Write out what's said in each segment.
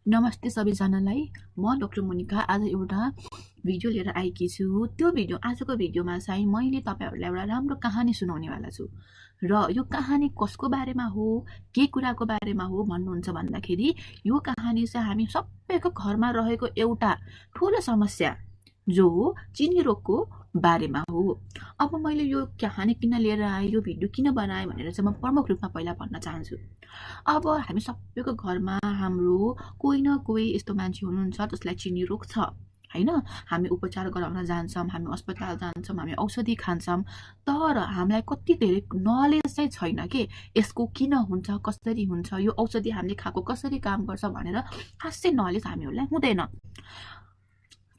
नमस्ते सबैजनालाई। म डाक्टर मोनिका आज एउटा भिडियो लिएर आएकी छु। त्यो आजको भिडियोमा चाहिँ मैले तपाईहरुलाई एउटा राम्रो कहानी सुनाउनेवाला छु। र यो कहानी कसको बारेमा हो, के कुराको बारेमा हो भन्नुहुन्छ भन्दाखेरि यो कहानी चाहिँ हामी सबैको घरमा रहेको एउटा ठूलो समस्या जो हो चिनी रोगको बारेमा हो। अब मैले यो कहानी किन लिएर आएँ, यो भिडियो किन बनाएँ भनेर चाहिँ म प्रमुख रूपमा पहिला भन्न चाहन्छु। अब हामी सबैको घरमा हाम्रो कोही न कोही यस्तो मान्छे हुनुहुन्छ जसलाई चिनी रोग छ हैन। हामी उपचार गराउन जान्छौँ, हामी अस्पताल जान्छौँ, हामी औषधि खान्छौँ, तर हामीलाई कति धेरै नलेज चाहिँ छैन के यसको किन हुन्छ, कसरी हुन्छ, यो औषधि हामीले खाएको कसरी काम गर्छ भनेर खासै नलेज हामीहरूलाई हुँदैन।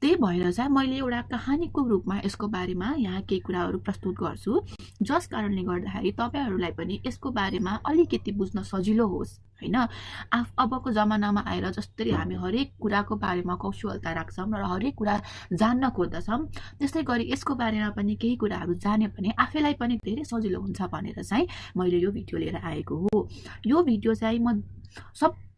त्यही भएर चाहिँ मैले एउटा कहानीको रूपमा यसको बारेमा यहाँ केही कुराहरू प्रस्तुत गर्छु, जस कारणले गर्दाखेरि तपाईहरुलाई पनि यसको बारेमा अलिकति बुझ्न सजिलो होस् हैन। अबको जमानामा आएर जसरी हामी हरेक कुराको बारेमा कौशलता राख्छौं र हरेक कुरा जान्न खोज्दछौं, त्यसै गरी यसको बारेमा पनि केही कुराहरू जान्यो भने आफैलाई पनि धेरै सजिलो हुन्छ भनेर चाहिँ मैले यो भिडियो लिएर आएको हो। यो भिडियो चाहिँ म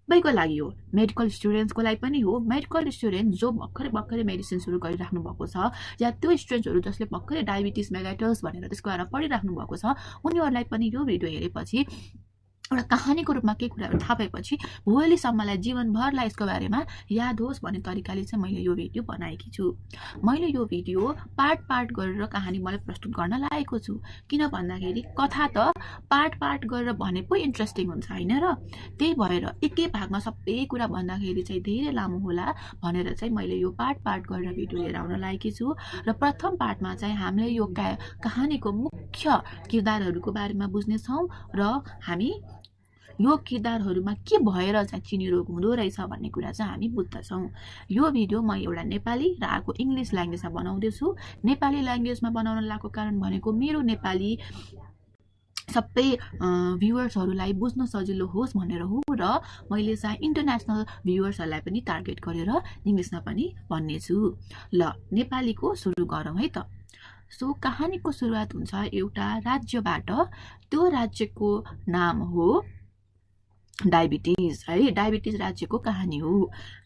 सबैको लागि हो, मेडिकल स्टुडेन्ट्सको लागि पनि हो। मेडिकल स्टुडेन्ट जो भर्खरै मेडिसिन सुरु गरिराख्नु भएको छ या त्यो स्टुडेन्ट्सहरू जसले भर्खरै डायबिटिज मेलाइटस भनेर त्यसको बारेमा पढिराख्नु भएको छ, उनीहरूलाई पनि यो भिडियो हेरेपछि एउटा कहानीको रूपमा केही कुराहरू थाहा भएपछि भोलिसम्मलाई जीवनभरलाई यसको बारेमा याद होस् भन्ने तरिकाले चाहिँ मैले यो भिडियो बनाएकी छु। मैले यो भिडियो पार्ट गरेर कहानी मैले प्रस्तुत गर्न लागेको छु, किन भन्दाखेरि कथा त पार्ट गरेर भने पो इन्ट्रेस्टिङ हुन्छ हैन र। त्यही भएर एकै भागमा सबै कुरा भन्दाखेरि चाहिँ धेरै लामो होला भनेर चाहिँ मैले यो पार्ट गरेर भिडियो लिएर आउन लागेकी छु। र प्रथम पार्टमा चाहिँ हामीले यो कहानीको मुख्य किरदारहरूको बारेमा बुझ्नेछौँ र हामी यो किरदारहरूमा के भएर चाहिँ चिनी रोग हुँदो रहेछ भन्ने कुरा चाहिँ हामी बुझ्दछौँ। यो भिडियो म एउटा नेपाली र अर्को इङ्ग्लिस ल्याङ्ग्वेजमा बनाउँदैछु। नेपाली ल्याङ्ग्वेजमा बनाउन लागेको कारण भनेको मेरो नेपाली सबै भ्युअर्सहरूलाई बुझ्न सजिलो होस् भनेर हो, र मैले चाहिँ इन्टरनेसनल भ्युअर्सहरूलाई पनि टार्गेट गरेर इङ्ग्लिसमा पनि भन्नेछु। ल नेपालीको सुरु गरौँ है त। सो कहानीको सुरुवात हुन्छ एउटा राज्यबाट। त्यो राज्यको नाम हो डायबिटिज है। डायबिटिज राज्यको कहानी हो।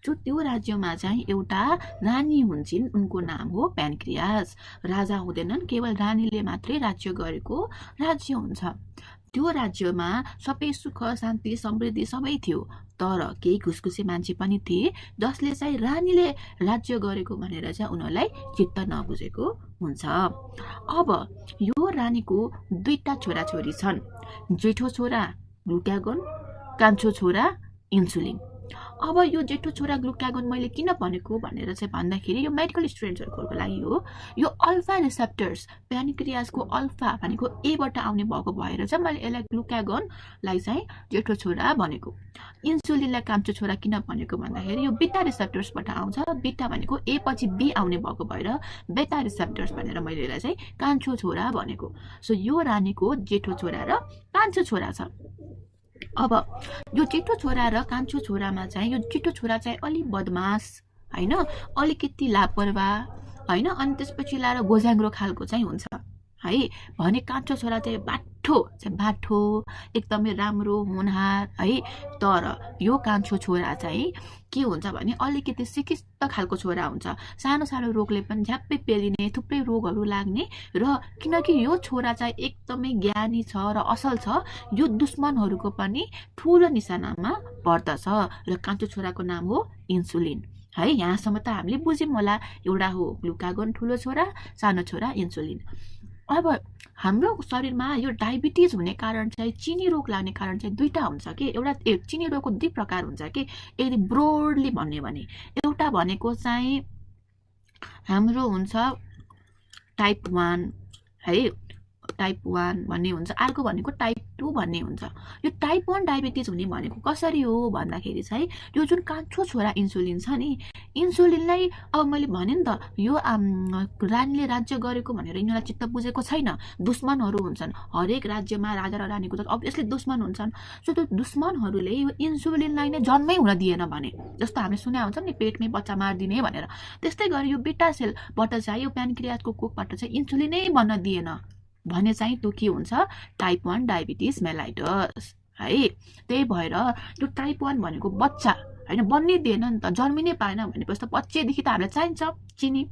जो त्यो राज्यमा चाहिँ एउटा रानी हुन्छन्, उनको नाम हो प्यानक्रियास। राजा हुँदैनन्, केवल रानीले मात्रै राज्य गरेको राज्य हुन्छ। त्यो राज्यमा सबै सुख शान्ति समृद्धि सबै थियो, तर केही घुसघुसे मान्छे पनि थिए जसले चाहिँ रानीले राज्य गरेको भनेर चाहिँ उनीहरूलाई चित्त नबुझेको हुन्छ। अब यो रानीको दुईटा छोराछोरी छन्। जेठो छोरा ग्लुक्यागोन, कान्छो छोरा इन्सुलिन। अब यो जेठो छोरा ग्लुक्यागोन मैले किन भनेको भनेर चाहिँ भन्दाखेरि यो मेडिकल स्टुडेन्ट्सहरूको लागि हो। यो अल्फा रिसेप्टर्स प्यानक्रियासको अल्फा भनेको एबाट आउने भएको भएर चाहिँ मैले यसलाई ग्लुक्यागोनलाई चाहिँ जेठो छोरा भनेको। इन्सुलिनलाई कान्छो छोरा किन भनेको भन्दाखेरि यो बिटा रिसेप्टर्सबाट आउँछ। बिटा भनेको ए पछि बी आउने भएको भएर बेटा रिसेप्टर्स भनेर मैले यसलाई चाहिँ कान्छो छोरा भनेको। सो यो रानीको जेठो छोरा र कान्छो छोरा छ। अब यो जेठो छोरा र कान्छो छोरामा चाहिँ यो जेठो छोरा चाहिँ अलि बदमास हैन, अलिकति लापरवाह हैन, अनि त्यसपछि लाएर गोजाङ्ग्रो खालको चाहिँ हुन्छ है भने कान्छो छोरा चाहिँ बाठो एकदमै राम्रो होनहार है। तर यो कान्छो छोरा चाहिँ के हुन्छ भने अलिकति सिकिस्त खालको छोरा हुन्छ। सानो सानो रोगले पनि झ्याप्पै पेलिने, थुप्रै रोगहरू लाग्ने, र किनकि यो छोरा चाहिँ एकदमै ज्ञानी छ र असल छ, यो दुश्मनहरूको पनि ठुलो निशानामा पर्दछ। र कान्छो छोराको नाम हो इन्सुलिन है। यहाँसम्म त हामीले बुझ्यौँ होला। एउटा हो ग्लुकागोन ठुलो छोरा, सानो छोरा इन्सुलिन। अब हाम्रो शरीरमा यो डायबिटिज हुने कारण चाहिँ, चिनी रोग लाग्ने कारण चाहिँ दुईटा हुन्छ कि। एउटा चिनी रोगको दुई प्रकार हुन्छ कि यदि ब्रोडली भन्ने भने। एउटा भनेको चाहिँ हाम्रो हुन्छ टाइप 1 है, टाइप 1 भन्ने हुन्छ। अर्को भनेको टाइप 2 भन्ने हुन्छ। यो टाइप 1 डायबिटिज हुने भनेको कसरी हो भन्दाखेरि चाहिँ यो जुन कान्छो छोरा इन्सुलिन छ नि, इन्सुलिनलाई अब मैले भने नि त यो रानीले राज्य गरेको भनेर यिनीहरूलाई चित्त बुझेको छैन। दुश्मनहरू हुन्छन् हरेक राज्यमा, राजा र रानीको त अभियसली दुश्मन हुन्छन्। सो त्यो दुश्मनहरूले यो इन्सुलिनलाई नै जन्मै हुन दिएन भने, जस्तो हामीले सुने हुन्छ नि पेटमै बच्चा मारिदिने भनेर, त्यस्तै गरी यो बिटा सेलबाट चाहिँ यो प्यानक्रियासको कोखबाट चाहिँ इन्सुलिनै बन्न दिएन भने चाहिँ त्यो के हुन्छ, टाइप 1 डायबिटिज मेलाइटस है। त्यही भएर यो टाइप 1 भनेको बच्चा हैन, बन्नै दिएन नि त, जन्मिनै पाएन भनेपछि त बच्चैदेखि त हामीलाई चाहिन्छ चिनी।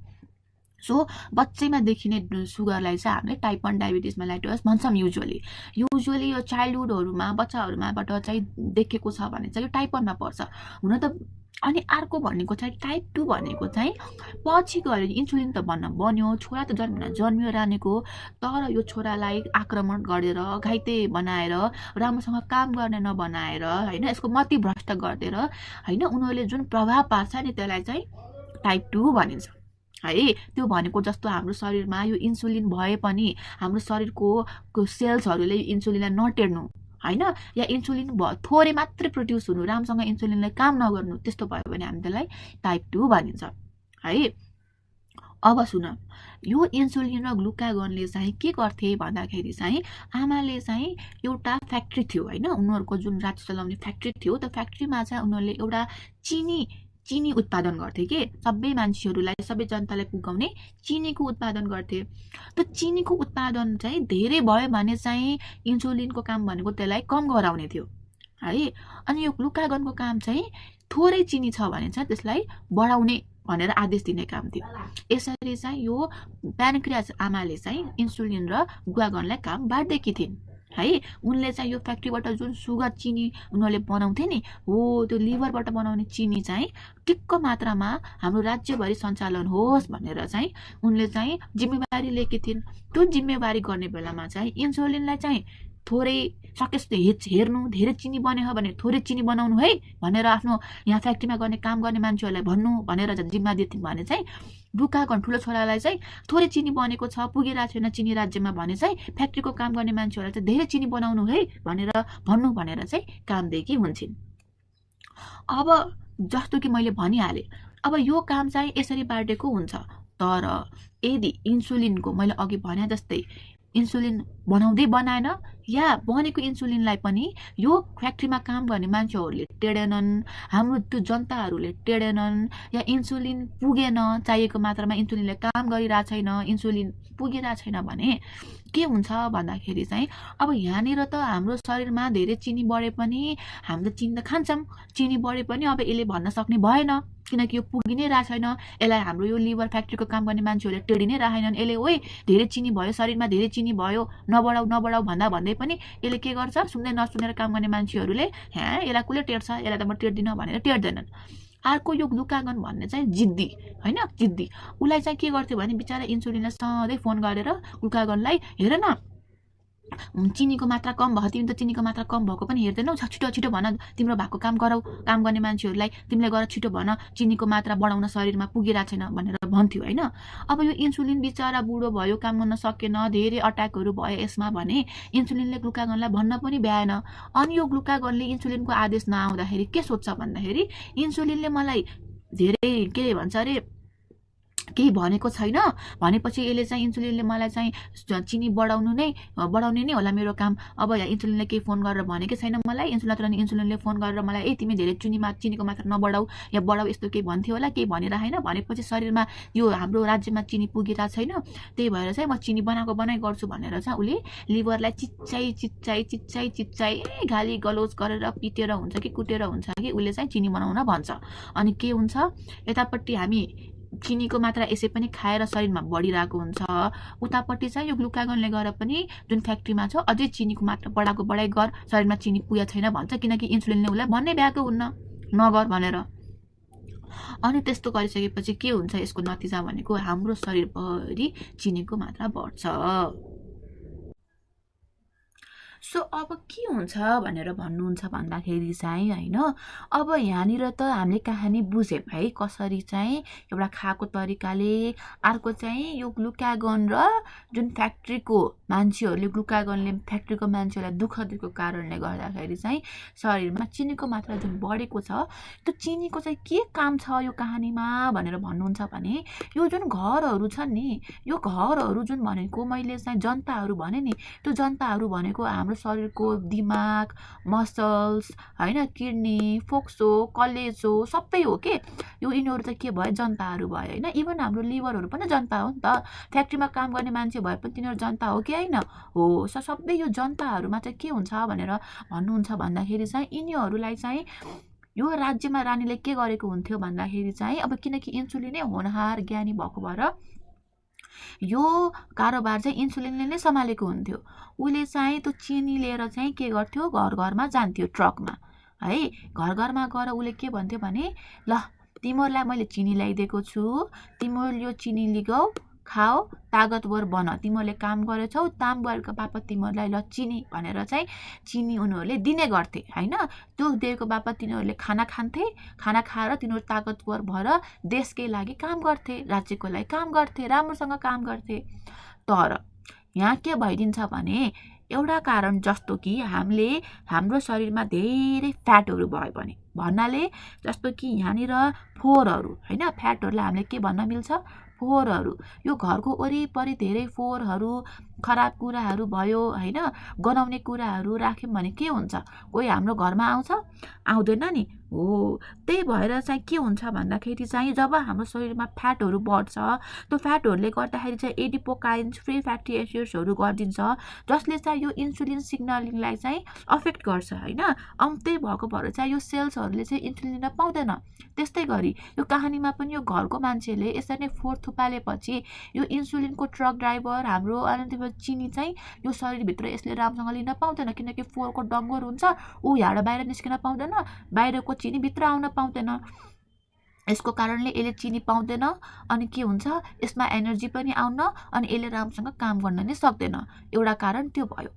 सो बच्चैमादेखि नै सुगरलाई चाहिँ हामीले टाइप 1 डायबिटिज मेलाइटस भन्छौँ युजुअली यो चाइल्डहुडहरूमा बच्चाहरूमाबाट चाहिँ देखेको छ भने चाहिँ यो टाइप 1 मा पर्छ हुन त। अनि अर्को भनेको चाहिँ टाइप 2 भनेको चाहिँ पछि गएर इन्सुलिन त बन्यो, छोरा त जन्मियो रानेको, तर यो छोरालाई आक्रमण गरेर घाइते बनाएर राम्रोसँग काम गर्ने नबनाएर हैन, यसको मति भ्रष्ट गरिदिएर हैन, उनीहरूले जुन प्रभाव पार्छ नि त्यसलाई चाहिँ टाइप 2 भनिन्छ है। त्यो भनेको जस्तो हाम्रो शरीरमा यो इन्सुलिन भए पनि हाम्रो शरीरको सेल्सहरूले इन्सुलिनलाई नटेर्नु हैन, या इन्सुलिन थोरै मात्रै प्रोड्युस हुनु, राम्रोसँग इन्सुलिनले काम नगर्नु, त्यस्तो भयो भने हामी त्यसलाई टाइप 2 भनिन्छ है। अब सुन, यो इन्सुलिन र ग्लुकागनले चाहिँ के गर्थे भन्दाखेरि चाहिँ आमाले चाहिँ एउटा फ्याक्ट्री थियो हैन, उनीहरूको जुन राज्य चलाउने फ्याक्ट्री थियो, त्यो फ्याक्ट्रीमा चाहिँ उनीहरूले एउटा चिनी उत्पादन गर्थे के, सबै मान्छेहरूलाई सबै जनतालाई पुगाउने चिनीको उत्पादन गर्थे। त्यो चिनीको उत्पादन चाहिँ धेरै भयो भने चाहिँ इन्सुलिनको काम भनेको त्यसलाई कम गराउने थियो है। अनि यो ग्लुकागनको काम चाहिँ थोरै चिनी छ भने चाहिँ त्यसलाई बढाउने भनेर आदेश दिने काम थियो। यसरी चाहिँ यो प्यानक्रियास आमाले चाहिँ इन्सुलिन र ग्लुकागनलाई काम बाँड्दैकी थिइन् है। उनले चाहिँ यो फ्याक्ट्रीबाट जुन सुगर चिनी उनीहरूले बनाउँथे नि, हो त्यो लिभरबाट बनाउने चिनी चाहिँ ठिक्क मात्रामा हाम्रो राज्यभरि सञ्चालन होस् भनेर चाहिँ उनले चाहिँ जिम्मेवारी लिएकी थिइन्। त्यो जिम्मेवारी गर्ने बेलामा चाहिँ इन्सुलिनलाई चाहिँ थोरै सकेजस्तो हेर्नु, धेरै चिनी बन्यो भने थोरै चिनी बनाउनु है भनेर आफ्नो यहाँ फ्याक्ट्रीमा गर्ने काम गर्ने मान्छेहरूलाई भन्नु भनेर जिम्मा दिथिन् भने चाहिँ ग्लुकागन ठुलो छोरालाई चाहिँ थोरै चिनी बनेको छ, पुगिरहेको छैन चिनी राज्यमा भने चाहिँ फ्याक्ट्रीको काम गर्ने मान्छेहरूलाई चाहिँ धेरै चिनी बनाउनु है भनेर भन्नु भनेर चाहिँ काम दिएकी हुन्छन्। अब जस्तो कि मैले भनिहालेँ, अब यो काम चाहिँ यसरी बाँडेको हुन्छ, तर यदि इन्सुलिनको मैले अघि भने जस्तै इन्सुलिन बनाएन या बनेको इन्सुलिनलाई पनि यो फ्याक्ट्रीमा काम गर्ने मान्छेहरूले टेडेनन्, हाम्रो त्यो जनताहरूले टेडेनन्, या इन्सुलिन पुगेन, चाहिएको मात्रामा इन्सुलिनले काम गरिरहेको छैन, इन्सुलिन पुगिरहेको छैन भने के हुन्छ भन्दाखेरि चाहिँ अब यहाँनिर त हाम्रो शरीरमा धेरै चिनी बढे पनि हामीले चिनी त खान्छौँ, चिनी बढे पनि अब यसले भन्न सक्ने भएन किनकि यो पुगि नै रहेको छैन, यसलाई हाम्रो यो लिभर फ्याक्ट्रीको काम गर्ने मान्छेहरूले टेडी नै राखेनन्। यसले ओइ धेरै चिनी भयो, शरीरमा धेरै चिनी भयो, नबढाऊ भन्दै पनि यसले के गर्छ, सुन्दै नसुनेर काम गर्ने मान्छेहरूले यसलाई कसले टेर्छ, यसलाई त म टेर्दिनँ भनेर टेर्दैनन्। अर्को यो ग्लुकागन भन्ने चाहिँ जिद्दी हैन, जिद्दी उसलाई चाहिँ के गर्थ्यो भने बिचारा इन्सुलिनलाई सधैँ फोन गरेर ग्लुकागनलाई हेर न चिनीको मात्रा कम भयो, तिमी त चिनीको मात्रा कम भएको पनि हेर्दैनौ, छिटो छिटो भन तिम्रो भएको काम गरौ, काम गर्ने मान्छेहरूलाई तिमीले गएर छिटो भन चिनीको मात्रा बढाउन शरीरमा पुगिरहेको छैन भनेर भन्थ्यो हैन। अब यो इन्सुलिन बिचारा बुढो भयो, काम गर्न सकेन, धेरै अट्याकहरू भयो यसमा भने इन्सुलिनले ग्लुकागनलाई भन्न पनि भ्याएन। अनि यो ग्लुकागनले इन्सुलिनको आदेश नआउँदाखेरि के सोध्छ भन्दाखेरि इन्सुलिनले मलाई धेरै के भन्छ अरे केही भनेको छैन भनेपछि यसले चाहिँ इन्सुलिनले मलाई चाहिँ चिनी बढाउने नै होला मेरो काम। अब यहाँ इन्सुलिनले केही फोन गरेर भनेकै छैन मलाई, इन्सुलिनले फोन गरेर मलाई तिमी धेरै चिनीको मात्रा नबढाऊ या बढाऊ यस्तो केही भन्थ्यो होला, केही भनिरहेन भनेपछि शरीरमा यो हाम्रो राज्यमा चिनी पुगिरहेको छैन, त्यही भएर चाहिँ म चिनी बनाइ गर्छु भनेर चाहिँ उसले लिभरलाई चिच्चाइ गाली गलोज गरेर पिटेर हुन्छ कि कुटेर हुन्छ कि उसले चाहिँ चिनी बनाउन भन्छ। अनि के हुन्छ, यतापट्टि हामी चिनीको मात्रा यसै पनि खाएर शरीरमा बढिरहेको हुन्छ, उतापट्टि चाहिँ यो ग्लुकागनले गएर पनि जुन फ्याक्ट्रीमा छ अझै चिनीको मात्रा बढाइ गर, शरीरमा चिनी पुगेको छैन भन्छ किनकि इन्सुलिनले उसलाई भन्नै भ्याएको हुन्न नगर भनेर। अनि त्यस्तो गरिसकेपछि के हुन्छ, यसको नतिजा भनेको हाम्रो शरीरभरि चिनीको मात्रा बढ्छ। सो अब के हुन्छ भनेर भन्नुहुन्छ भन्दाखेरि चाहिँ हैन, अब यहाँनिर त हामीले कहानी बुझ्यौँ है कसरी चाहिँ एउटा खाएको तरिकाले, अर्को चाहिँ यो ग्लुकागन र जुन फ्याक्ट्रीको मान्छेहरूले ग्लुकागनले फ्याक्ट्रीको मान्छेहरूलाई दुःख दिएको कारणले गर्दाखेरि चाहिँ शरीरमा चिनीको मात्रा जुन बढेको छ, त्यो चिनीको चाहिँ के काम छ यो कहानीमा भनेर भन्नुहुन्छ भने यो जुन घरहरू छन् नि, यो घरहरू जुन भनेको मैले चाहिँ जनताहरू भने नि, त्यो जनताहरू भनेको हाम्रो शरीरको दिमाग, मसल्स हैन, किडनी, फोक्सो, कलेजो सबै हो के, यो यिनीहरू चाहिँ के भयो, जनताहरू भयो हैन। इभन हाम्रो लिभरहरू पनि जनता हो नि त, फ्याक्ट्रीमा काम गर्ने मान्छे भए पनि तिनीहरू जनता हो कि हैन हो। सबै यो जनताहरूमा चाहिँ के हुन्छ भनेर भन्नुहुन्छ भन्दाखेरि चाहिँ यिनीहरूलाई चाहिँ यो राज्यमा रानीले के गरेको हुन्थ्यो भन्दाखेरि चाहिँ अब किनकि इन्सुलिनै होनहार ज्ञानी भएको भएर यो कारोबार चाहिँ इन्सुलिनले नै सम्हालेको हुन्थ्यो। उसले चाहिँ त्यो चिनी लिएर चाहिँ के गर्थ्यो, घर घरमा जान्थ्यो ट्रकमा है। घर घरमा गएर उसले के भन्थ्यो भने ल तिमीहरूलाई मैले चिनी ल्याइदिएको छु, तिमीहरू यो चिनी लिगौ, खाओ, तागतवर बन, तिमीहरूले काम गरेछौ, काम गरेको बापत तिमीहरूलाई ल चिनी भनेर चाहिँ चिनी उनीहरूले दिने गर्थे होइन। त्यो दिएको बापत तिनीहरूले खाना खान्थे, खाना खाएर तिनीहरू तागतवर भएर देशकै लागि काम गर्थे, राज्यको लागि काम गर्थे, राम्रोसँग काम गर्थे। तर यहाँ के भइदिन्छ भने एउटा कारण जस्तो कि हाम्रो शरीरमा धेरै फ्याटहरू भयो भने भन्नाले जस्तो कि यहाँनिर फोहोरहरू होइन, फ्याटहरूलाई हामीले के भन्न मिल्छ, फोहोरहरू। यो घरको वरिपरि धेरै फोहोरहरू, खराब कुराहरू भयो होइन, गनाउने कुराहरू राख्यौँ भने के हुन्छ, कोही हाम्रो घरमा आउँछ, आउँदैन नि हो। त्यही भएर चाहिँ के हुन्छ भन्दाखेरि चाहिँ जब हाम्रो शरीरमा फ्याटहरू बढ्छ, त्यो फ्याटहरूले गर्दाखेरि चाहिँ एडिपोकाइन्स, फ्री फ्याटी एसिड्सहरू गरिदिन्छ, जसले चाहिँ यो इन्सुलिन सिग्नलिङलाई चाहिँ अफेक्ट गर्छ होइन। त्यही भएको भएर चाहिँ यो सेल्सहरूले चाहिँ इन्सुलिन लिन पाउँदैन। त्यस्तै गरी यो कहानीमा पनि यो घरको मान्छेले यसरी नै फोहोर थुपालेपछि यो इन्सुलिनको ट्रक ड्राइभर हाम्रो अनन्त चिनी चाहिँ यो शरीरभित्र यसले राम्रोसँग लिन पाउँदैन, किनकि फोहोरको डङ्गोर हुन्छ, ऊ यहाँबाट बाहिर निस्किन पाउँदैन, बाहिरको चिनी भित्र आउन पाउँदैन। यसको कारणले यसले चिनी पाउँदैन, अनि के हुन्छ, यसमा एनर्जी पनि आउन, अनि यसले राम्रोसँग काम गर्न नै सक्दैन। एउटा कारण त्यो भयो।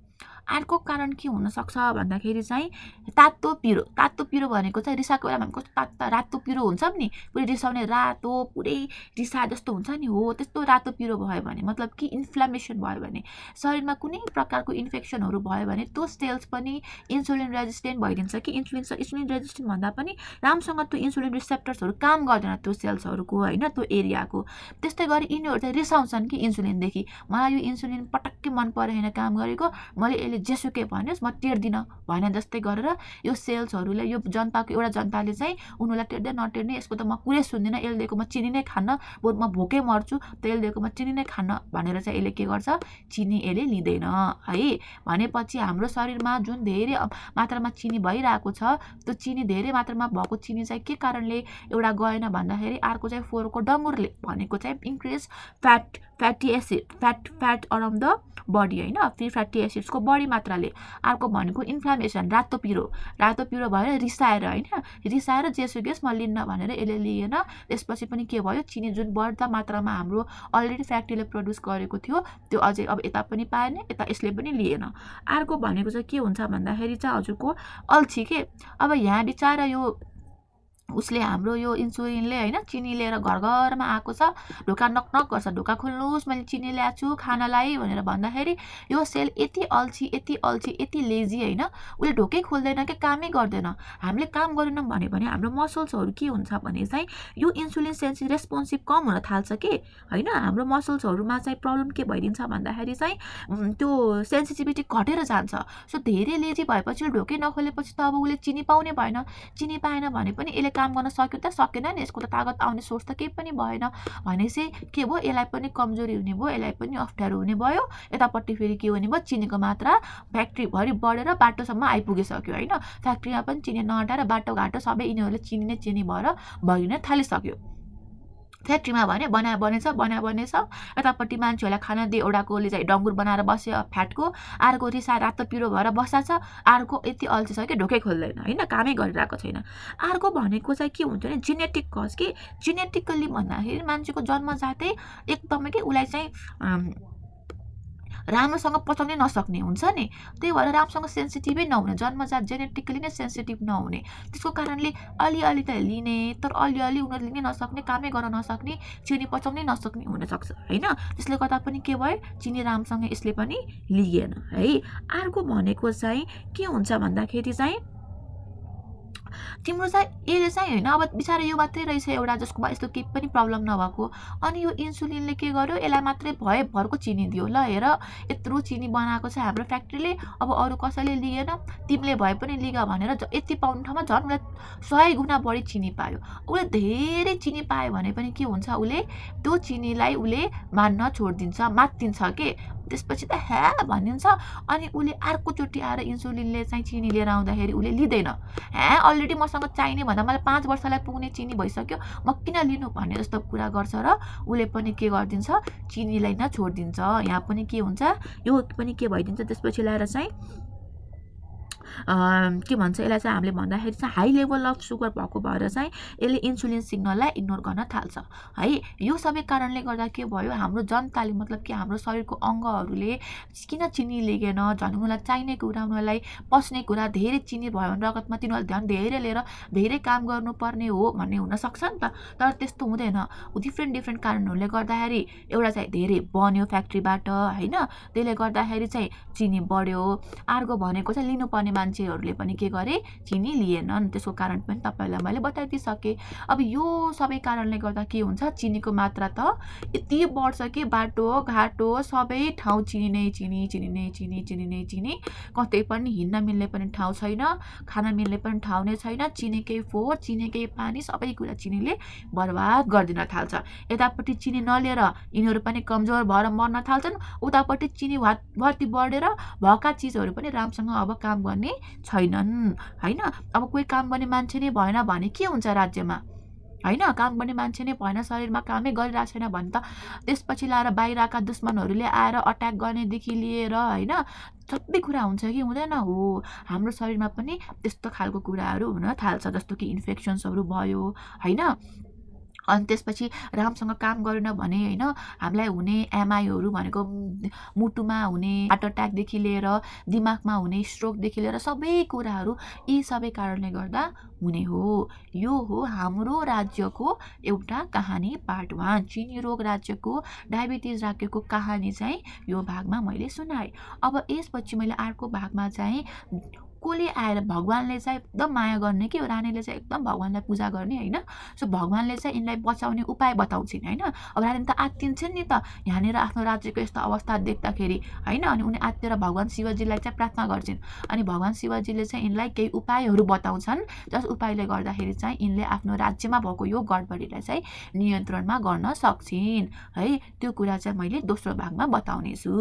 अर्को कारण के हुनसक्छ भन्दाखेरि चाहिँ तातो पिरो भनेको चाहिँ रिसाएको बेलामा हामी कस्तो रातो पिरो हुन्छ नि, पुरै रिसाउने रातो, पुरै रिसा जस्तो हुन्छ नि, हो त्यस्तो रातो पिरो भयो भने मतलब कि इन्फ्लामेसन भयो भने, शरीरमा कुनै प्रकारको इन्फेक्सनहरू भयो भने त्यो सेल्स पनि इन्सुलिन रेजिस्टेन्ट भइदिन्छ कि इन्सुलिन रेजिस्टेन्ट भन्दा पनि राम्रोसँग त्यो इन्सुलिन रिसेप्टर्सहरू काम गर्दैन त्यो सेल्सहरूको होइन, त्यो एरियाको। त्यस्तै गरी यिनीहरू चाहिँ रिसाउँछन् कि इन्सुलिनदेखि, मलाई यो इन्सुलिन पटक्कै मन परेन काम गरेको, मैले यसले जेसुकै भन्योस् म टेर्दिनँ भने जस्तै गरेर यो सेल्सहरूले, यो एउटा जनताले चाहिँ उनीहरूलाई टेर्दै नटेर्ने, यसको त म कुरै सुन्दिनँ, यसले दिएको म चिनी नै खान्न, बरु म भोकै मर्छु, त यसले दिएको म चिनी नै खान्न भनेर चाहिँ यसले के गर्छ, चिनी यसले लिँदैन है। भनेपछि हाम्रो शरीरमा जुन धेरै मात्रामा चिनी भइरहेको छ, त्यो चिनी धेरै मात्रामा भएको चिनी चाहिँ के कारणले एउटा गएन भन्दाखेरि अर्को चाहिँ फोहोरको डङ्गुरले भनेको चाहिँ increase fatty acid, fat around the body होइन, फ्री फ्याटी एसिड्सको बढी मात्राले। अर्को भनेको इन्फ्लामेसन, रातो पिरो भएर रिसाएर होइन, रिसाएर जेसुगेस म लिन्न भनेर यसले लिएन। त्यसपछि पनि के भयो, चिनी जुन बढ्दा मात्रामा हाम्रो अलरेडी फ्याक्ट्रीले प्रड्युस गरेको थियो त्यो अझै अब यता पनि पाएन, यता यसले पनि लिएन। अर्को भनेको चाहिँ के हुन्छ भन्दाखेरि चाहिँ हजुरको अल्छी के। अब यहाँ बिचारा यो उसले हाम्रो यो इन्सुलिनले होइन चिनी लिएर घर घरमा आएको छ, ढोका नक गर्छ, ढोका खोल्नुहोस् मैले चिनी ल्याएको छु खानालाई भनेर भन्दाखेरि यो सेल यति अल्छी यति लेजी होइन, उसले ढोकै खोल्दैन कि कामै गर्दैन। हामीले काम गरेनौँ भने हाम्रो मसल्सहरू के हुन्छ भने चाहिँ यो इन्सुलिन रेस्पोन्सिभ कम हुन थाल्छ कि होइन, हाम्रो मसल्सहरूमा चाहिँ प्रब्लम के भइदिन्छ भन्दाखेरि चाहिँ त्यो सेन्सिटिभिटी घटेर जान्छ। सो धेरै लेजी भएपछि ढोकै नखोलेपछि त अब उसले चिनी पाउने भएन, चिनी पाएन भने पनि यसले काम गर्न सक्यो त सकेन नि, यसको त तागत आउने सोर्स त केही पनि भएन भनेपछि के भयो, यसलाई पनि कमजोरी हुने भयो, यसलाई पनि अप्ठ्यारो हुने भयो। यतापट्टि फेरि के हुने भयो, चिनीको मात्रा फ्याक्ट्रीभरि बढेर बाटोसम्म आइपुगिसक्यो होइन, फ्याक्ट्रीमा पनि चिनी नहटाएर बाटोघाटो सबै यिनीहरूले चिनी भएर भरिन थालिसक्यो। फ्याक्ट्रीमा भने बनेछ, यतापट्टि मान्छेहरूलाई खाना दिए, एउटाकोले चाहिँ डङ्गुर बनाएर बस्यो फ्याटको, अर्को रिसा रातो पिरो भएर बस्छ, अर्को यति अल्छी छ कि ढोकै खोल्दैन होइन, कामै गरिरहेको छैन। अर्को भनेको चाहिँ के हुन्छ भने जेनेटिक कज कि, जेनेटिकल्ली भन्दाखेरि मान्छेको जन्मजातै एकदमै कि उसलाई चाहिँ राम्रोसँग पचाउनै नसक्ने हुन्छ नि, त्यही भएर राम्रोसँग सेन्सिटिभै नहुने, जन्मजात जेनेटिकली नै सेन्सिटिभ नहुने, त्यसको कारणले अलिअलि त लिने, तर अलिअलि उनीहरूले लिनै नसक्ने, कामै गर्न नसक्ने, चिनी पचाउनै नसक्ने हुनसक्छ होइन। त्यसले गर्दा पनि के भयो, चिनी राम्रोसँग यसले पनि लिएन है। अर्को भनेको चाहिँ के हुन्छ भन्दाखेरि चाहिँ तिम्रो चाहिँ यसले चाहिँ होइन, अब बिचारा यो मात्रै रहेछ एउटा जसको यस्तो केही पनि प्रब्लम नभएको, अनि यो इन्सुलिनले के गर्यो, यसलाई मात्रै भरको चिनी दियो, ल हेर यत्रो चिनी बनाएको छ हाम्रो फ्याक्ट्रीले, अब अरू कसैले लिएन, तिमीले भए पनि लिगा भनेर यति पाउने ठाउँमा झन् उसलाई 100 गुणा बढी चिनी पायो। उसले धेरै चिनी पायो भने पनि के हुन्छ, उसले त्यो चिनीलाई उसले मान्न छोडिदिन्छ, मात्तिन्छ के, त्यसपछि त ह्या भनिदिन्छ। अनि उसले अर्कोचोटि आएर इन्सुलिनले चाहिँ चिनी लिएर आउँदाखेरि उसले लिँदैन, ह्या अलरेडी अलरेडी मसँग चाहिने भन्दा मलाई 5 वर्षलाई पुग्ने चिनी भइसक्यो, म किन लिनु भन्ने जस्तो कुरा गर्छ र उसले पनि के गरिदिन्छ, चिनीलाई नै छोडिदिन्छ। यहाँ पनि के हुन्छ, यो पनि के भइदिन्छ, त्यसपछि ल्याएर चाहिँ के भन्छ यसलाई चाहिँ हामीले भन्दाखेरि चाहिँ हाई लेभल अफ सुगर भएको भएर चाहिँ यसले इन्सुलिन सिग्नललाई इग्नोर गर्न थाल्छ है। यो सबै कारणले गर्दा के भयो, हाम्रो जनताले मतलब कि हाम्रो शरीरको अङ्गहरूले किन चिनी लिएन, झन् उनीहरूलाई चाहिने कुरा, उनीहरूलाई पस्ने कुरा धेरै चिनी भयो भने रगतमा तिनीहरूले ध्यान धेरै लिएर धेरै काम गर्नुपर्ने हो भन्ने हुनसक्छ नि त। तर त्यस्तो हुँदैन, डिफ्रेन्ट कारणहरूले गर्दाखेरि एउटा चाहिँ धेरै बन्यो फ्याक्ट्रीबाट होइन, त्यसले गर्दाखेरि चाहिँ चिनी बढ्यो। अर्को भनेको चाहिँ लिनुपर्ने मान्छेहरूले पनि के गरे, चिनी लिएनन्। त्यसको कारण पनि तपाईँलाई मैले बताइदिइसकेँ। अब यो सबै कारणले गर्दा के हुन्छ, चिनीको मात्रा त यति बढ्छ कि बाटो घाटो सबै ठाउँ चिनी नै चिनी, चिनी नै चिनी, चिनी नै चिनी। कतै पनि हिँड्न मिल्ने पनि ठाउँ छैन, खान मिल्ने पनि ठाउँ नै छैन। चिनीकै फोहोर, चिनीकै पानी, सबै कुरा चिनीले बर्बाद गरिदिन थाल्छ। यतापट्टि चिनी नलिएर यिनीहरू पनि कमजोर भएर मर्न थाल्छन्, उतापट्टि चिनी भर्ती बढेर भएका चिजहरू पनि राम्रोसँग अब काम गर्ने छैनन् होइन। अब कोही काम गर्ने मान्छे नै भएन भने के हुन्छ राज्यमा होइन, काम गर्ने मान्छे नै भएन, शरीरमा कामै गरिरहेको छैन भने त त्यसपछि लाएर बाहिरका दुश्मनहरूले आएर अट्याक गर्नेदेखि लिएर होइन सबै कुरा हुन्छ कि हुँदैन हो। हाम्रो शरीरमा पनि त्यस्तो खालको कुराहरू हुन थाल्छ, जस्तो कि इन्फेक्सन्सहरू भयो होइन। अनि त्यसपछि राम्रोसँग काम गरेन भने होइन हामीलाई हुने एमआईहरू भनेको मुटुमा हुने हार्ट अट्याकदेखि लिएर दिमागमा हुने स्ट्रोकदेखि लिएर सबै कुराहरू यी सबै कारणले गर्दा हुने हो। यो हो हाम्रो राज्यको एउटा कहानी पार्ट 1, चिनी रोग राज्यको डायबिटिज राज्यको कहानी चाहिँ यो भागमा मैले सुनाएँ। अब यसपछि मैले अर्को भागमा चाहिँ कसले आएर भगवान्ले चाहिँ एकदम माया गर्ने कि रानीले चाहिँ एकदम भगवान्लाई पूजा गर्ने होइन। सो भगवान्ले चाहिँ यिनलाई बचाउने उपाय बताउँछिन् होइन। अब रानी त आत्तिन्छन् नि त यहाँनिर आफ्नो राज्यको यस्तो अवस्था देख्दाखेरि होइन। अनि उनी आत्तेर भगवान् शिवजीलाई चाहिँ प्रार्थना गर्छिन्, अनि भगवान् शिवजीले चाहिँ यिनलाई केही उपायहरू बताउँछन्, जस उपायले गर्दाखेरि चाहिँ यिनले आफ्नो राज्यमा भएको यो गडबडीलाई चाहिँ नियन्त्रणमा गर्न सक्छिन् है। त्यो कुरा चाहिँ मैले दोस्रो भागमा बताउनेछु।